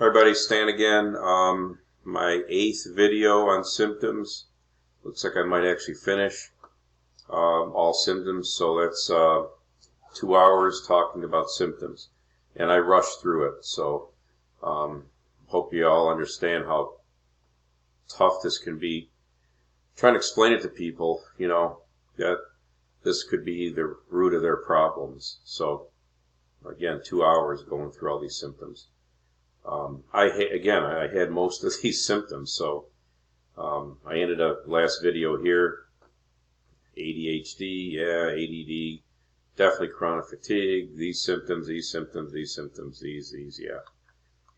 Hi everybody, Stan again. My 8th video on symptoms. Looks like I might actually finish all symptoms, so that's 2 hours talking about symptoms. And I rushed through it, so hope you all understand how tough this can be. Trying to explain it to people, that this could be the root of their problems. So again, 2 hours going through all these symptoms. I had most of these symptoms, so I ended up last video here, ADHD, ADD, definitely chronic fatigue, these symptoms, these,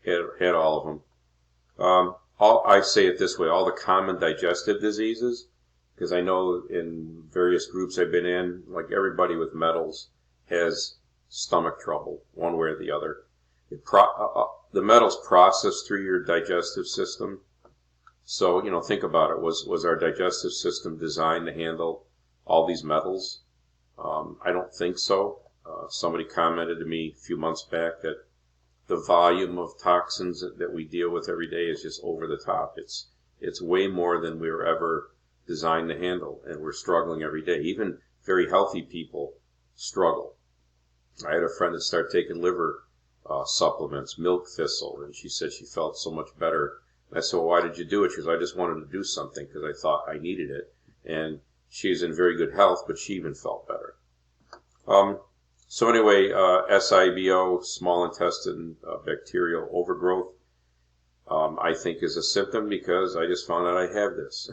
had all of them. I say it this way, all the common digestive diseases, because I know in various groups I've been in, like everybody with metals has stomach trouble, one way or the other. The metals process through your digestive system. So, think about it. Was our digestive system designed to handle all these metals? I don't think so. Somebody commented to me a few months back that the volume of toxins that we deal with every day is just over the top. It's way more than we were ever designed to handle, and we're struggling every day. Even very healthy people struggle. I had a friend that started taking liver supplements, milk thistle, and she said she felt so much better. And I said, well, why did you do it? She goes, I just wanted to do something because I thought I needed it. And she's in very good health, but she even felt better. So anyway, SIBO, small intestine bacterial overgrowth, I think is a symptom because I just found out I have this.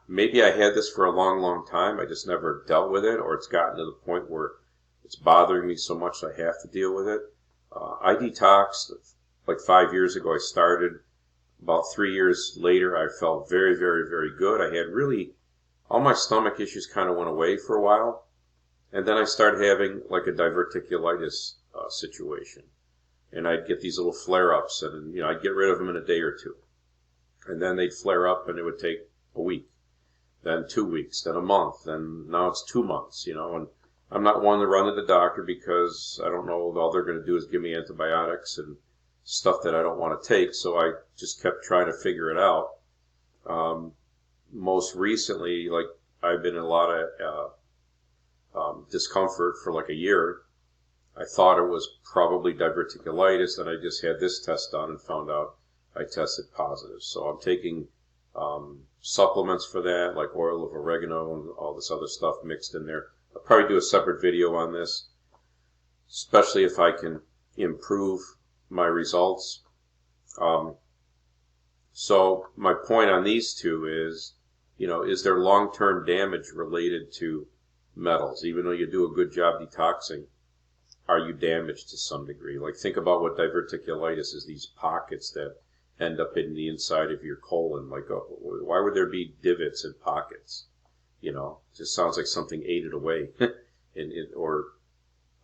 Maybe I had this for a long, long time. I just never dealt with it, or it's gotten to the point where it's bothering me so much that I have to deal with it. I detoxed like 5 years ago. I started. About 3 years later, I felt very, very, very good. I had really, all my stomach issues kind of went away for a while. And then I started having like a diverticulitis situation. And I'd get these little flare-ups, and I'd get rid of them in a day or two. And then they'd flare up, and it would take a week, then 2 weeks, then a month, and now it's 2 months, and I'm not one to run to the doctor because I don't know, all they're going to do is give me antibiotics and stuff that I don't want to take, so I just kept trying to figure it out. Most recently, like, I've been in a lot of discomfort for like a year. I thought it was probably diverticulitis, and I just had this test done and found out I tested positive. So I'm taking supplements for that, like oil of oregano and all this other stuff mixed in there. I'll probably do a separate video on this, especially if I can improve my results. So my point on these two is, is there long-term damage related to metals? Even though you do a good job detoxing, are you damaged to some degree? Like, think about what diverticulitis is, these pockets that end up in the inside of your colon. Like, why would there be divots and pockets? It just sounds like something ate it away or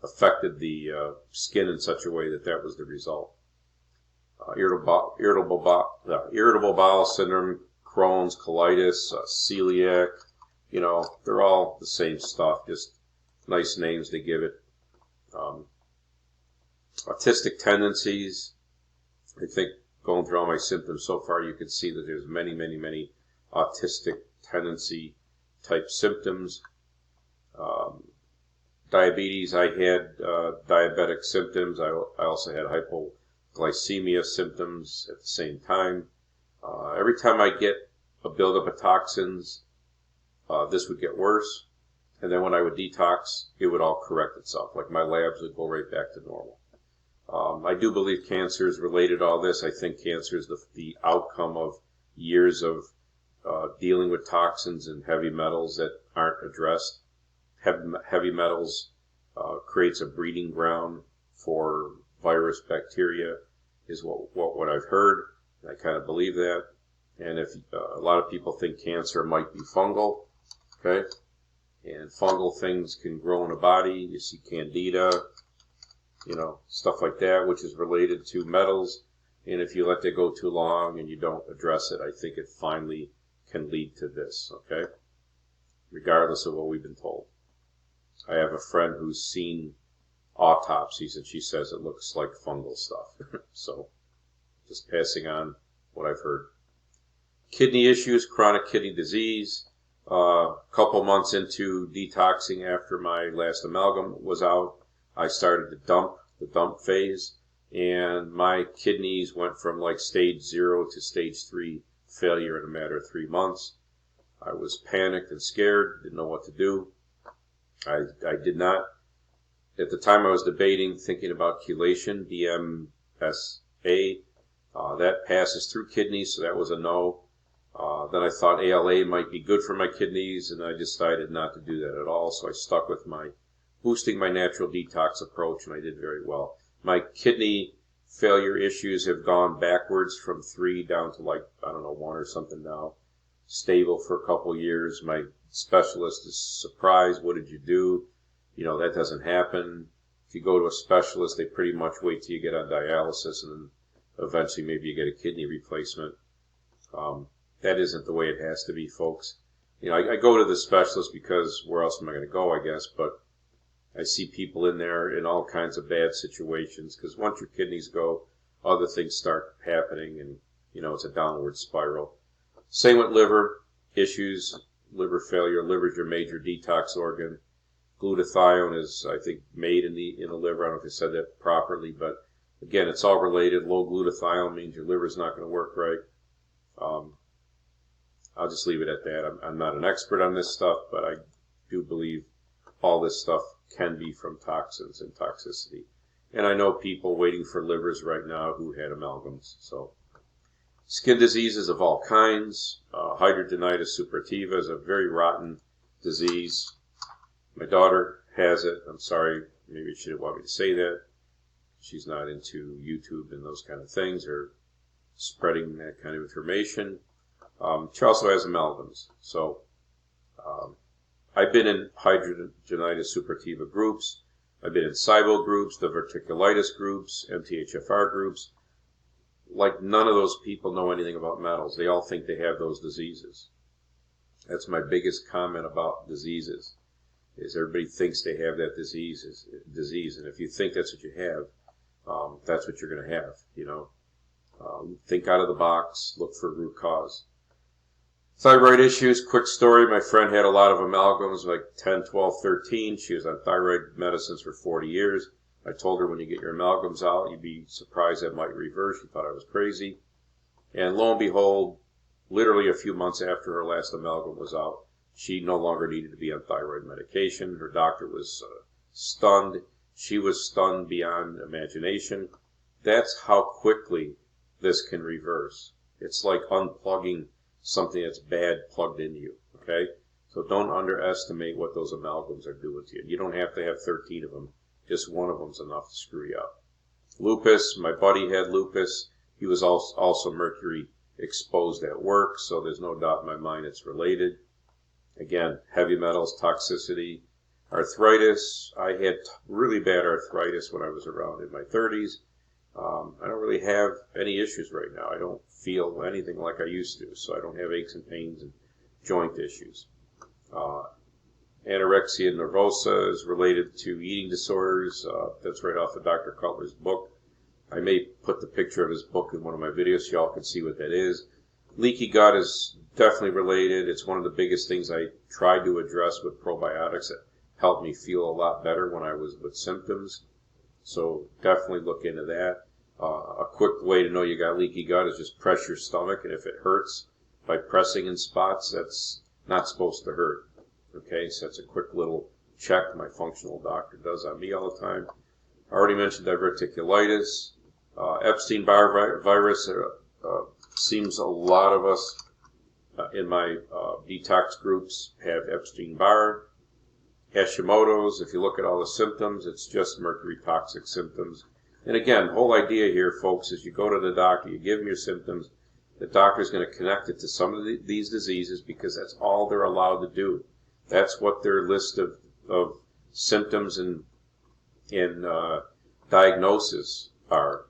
affected the skin in such a way that was the result. Irritable bowel syndrome, Crohn's, colitis, celiac, they're all the same stuff, just nice names they give it. Autistic tendencies, I think going through all my symptoms so far, you can see that there's many, many, many autistic tendency type symptoms. Diabetes, I had diabetic symptoms. I also had hypoglycemia symptoms at the same time. Every time I get a buildup of toxins, this would get worse. And then when I would detox, it would all correct itself. Like, my labs would go right back to normal. I do believe cancer is related to all this. I think cancer is the outcome of years of dealing with toxins and heavy metals that aren't addressed. Heavy metals creates a breeding ground for virus, bacteria, is what I've heard. I kind of believe that. And if a lot of people think cancer might be fungal, okay? And fungal things can grow in a body. You see candida, stuff like that, which is related to metals. And if you let that go too long and you don't address it, I think it finally can lead to this, okay? Regardless of what we've been told. I have a friend who's seen autopsies, and she says it looks like fungal stuff. So just passing on what I've heard. Kidney issues, chronic kidney disease. A couple months into detoxing after my last amalgam was out, I started the dump phase, and my kidneys went from like stage 0 to stage 3 failure in a matter of 3 months. I was panicked and scared, didn't know what to do. I did not, at the time I was debating, thinking about chelation, DMSA. That passes through kidneys, so that was a no. Then I thought ALA might be good for my kidneys, and I decided not to do that at all. So I stuck with boosting my natural detox approach, and I did very well. My kidney failure issues have gone backwards from 3 down to like, I don't know, 1 or something now. Stable for a couple years. My specialist is surprised. What did you do? You know, that doesn't happen. If you go to a specialist, they pretty much wait till you get on dialysis, and then eventually maybe you get a kidney replacement. That isn't the way it has to be, folks. You know, I go to the specialist because where else am I going to go, I guess, but I see people in there in all kinds of bad situations, because once your kidneys go, other things start happening, and, you know, it's a downward spiral. Same with liver issues, liver failure. Liver is your major detox organ. Glutathione is, I think, made in the liver. I don't know if I said that properly, but again, it's all related. Low glutathione means your liver's not going to work right. I'll just leave it at that. I'm not an expert on this stuff, but I do believe all this stuff can be from toxins and toxicity. And I know people waiting for livers right now who had amalgams. So, skin diseases of all kinds. Hidradenitis suppurativa is a very rotten disease. My daughter has it. I'm sorry, maybe she didn't want me to say that. She's not into YouTube and those kind of things, or spreading that kind of information. She also has amalgams. So I've been in hidradenitis suppurativa groups. I've been in SIBO groups, diverticulitis groups, MTHFR groups. Like, none of those people know anything about metals. They all think they have those diseases. That's my biggest comment about diseases, is everybody thinks they have that disease. And if you think that's what you have, that's what you're going to have, you know. Think out of the box, look for root cause. Thyroid issues, quick story. My friend had a lot of amalgams, like 10, 12, 13. She was on thyroid medicines for 40 years. I told her, when you get your amalgams out, you'd be surprised that might reverse. She thought I was crazy. And lo and behold, literally a few months after her last amalgam was out, she no longer needed to be on thyroid medication. Her doctor was stunned. She was stunned beyond imagination. That's how quickly this can reverse. It's like unplugging something that's bad plugged into you, okay? So don't underestimate what those amalgams are doing to you. You don't have to have 13 of them. Just one of them's enough to screw you up. Lupus, my buddy had lupus. He was also mercury exposed at work, so there's no doubt in my mind it's related. Again, heavy metals, toxicity. Arthritis, I had really bad arthritis when I was around in my 30s. I don't really have any issues right now. I don't feel anything like I used to, so I don't have aches and pains and joint issues. Anorexia nervosa is related to eating disorders. That's right off of Dr. Cutler's book. I may put the picture of his book in one of my videos so y'all can see what that is. Leaky gut is definitely related. It's one of the biggest things I tried to address with probiotics that helped me feel a lot better when I was with symptoms. So definitely look into that. A quick way to know you got leaky gut is just press your stomach, and if it hurts by pressing in spots, that's not supposed to hurt. Okay, so that's a quick little check my functional doctor does on me all the time. I already mentioned diverticulitis. Epstein-Barr virus seems a lot of us in my detox groups have Epstein-Barr. Hashimoto's, if you look at all the symptoms, it's just mercury toxic symptoms. And again, the whole idea here, folks, is you go to the doctor, you give them your symptoms, the doctor's going to connect it to some of these diseases because that's all they're allowed to do. That's what their list of symptoms and diagnosis are.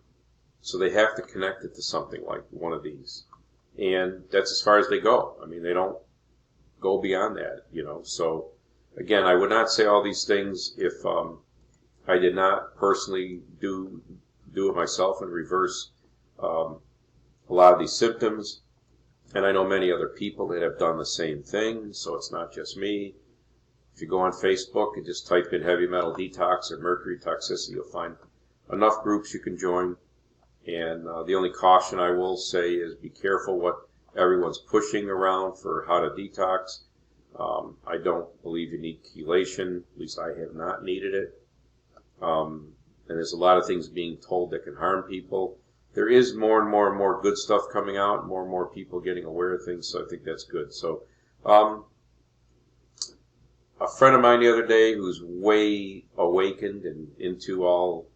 So they have to connect it to something like one of these. And that's as far as they go. I mean, they don't go beyond that, you know. So again, I would not say all these things if I did not personally do it myself and reverse a lot of these symptoms. And I know many other people that have done the same thing, so it's not just me. If you go on Facebook and just type in heavy metal detox or mercury toxicity, you'll find enough groups you can join. And the only caution I will say is be careful what everyone's pushing around for how to detox. I don't believe you need chelation. At least I have not needed it. And there's a lot of things being told that can harm people. There is more and more and more good stuff coming out, more and more people getting aware of things, so I think that's good. So a friend of mine the other day who's way awakened and into all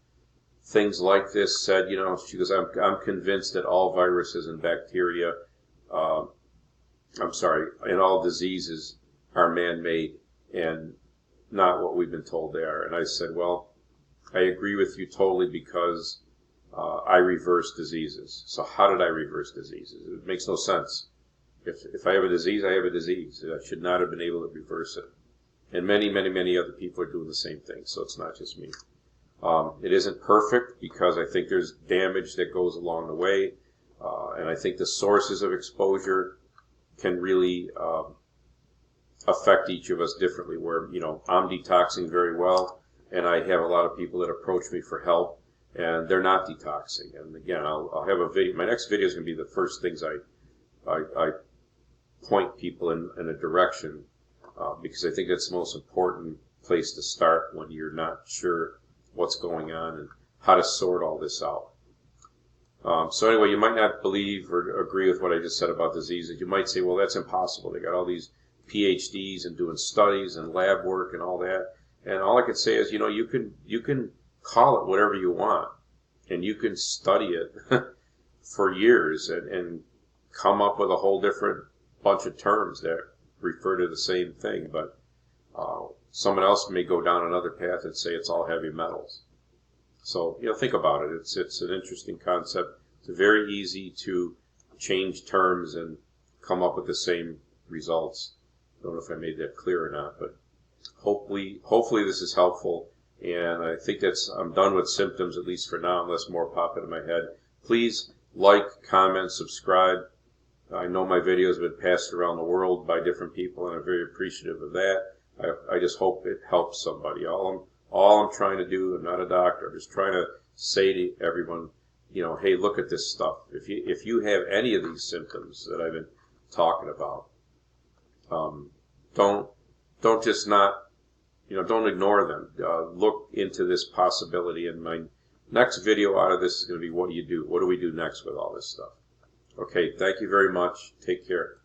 things like this said, she goes, I'm convinced that all viruses and bacteria, and all diseases are man-made and not what we've been told they are. And I said, well, I agree with you totally because I reverse diseases. So how did I reverse diseases? It makes no sense. If I have a disease, I have a disease. I should not have been able to reverse it. And many, many, many other people are doing the same thing, so it's not just me. It isn't perfect because I think there's damage that goes along the way, and I think the sources of exposure can really affect each of us differently. Where I'm detoxing very well, and I have a lot of people that approach me for help, and they're not detoxing. And again, I'll have a video. My next video is going to be the first things I point people in a direction, because I think that's the most important place to start when you're not sure what's going on and how to sort all this out. So anyway, you might not believe or agree with what I just said about diseases. You might say, well, that's impossible. They got all these PhDs and doing studies and lab work and all that. And all I could say is, you can call it whatever you want, and you can study it for years and come up with a whole different bunch of terms that refer to the same thing. But someone else may go down another path and say it's all heavy metals. So, think about it. It's an interesting concept. It's very easy to change terms and come up with the same results. I don't know if I made that clear or not, but hopefully this is helpful. And I think I'm done with symptoms, at least for now, unless more pop into my head. Please like, comment, subscribe. I know my videos have been passed around the world by different people, and I'm very appreciative of that. I just hope it helps somebody. All I'm trying to do, I'm not a doctor, I'm just trying to say to everyone, hey, look at this stuff. If you have any of these symptoms that I've been talking about, don't just not, don't ignore them. Look into this possibility. And my next video out of this is going to be, what do you do? What do we do next with all this stuff? Okay, thank you very much. Take care.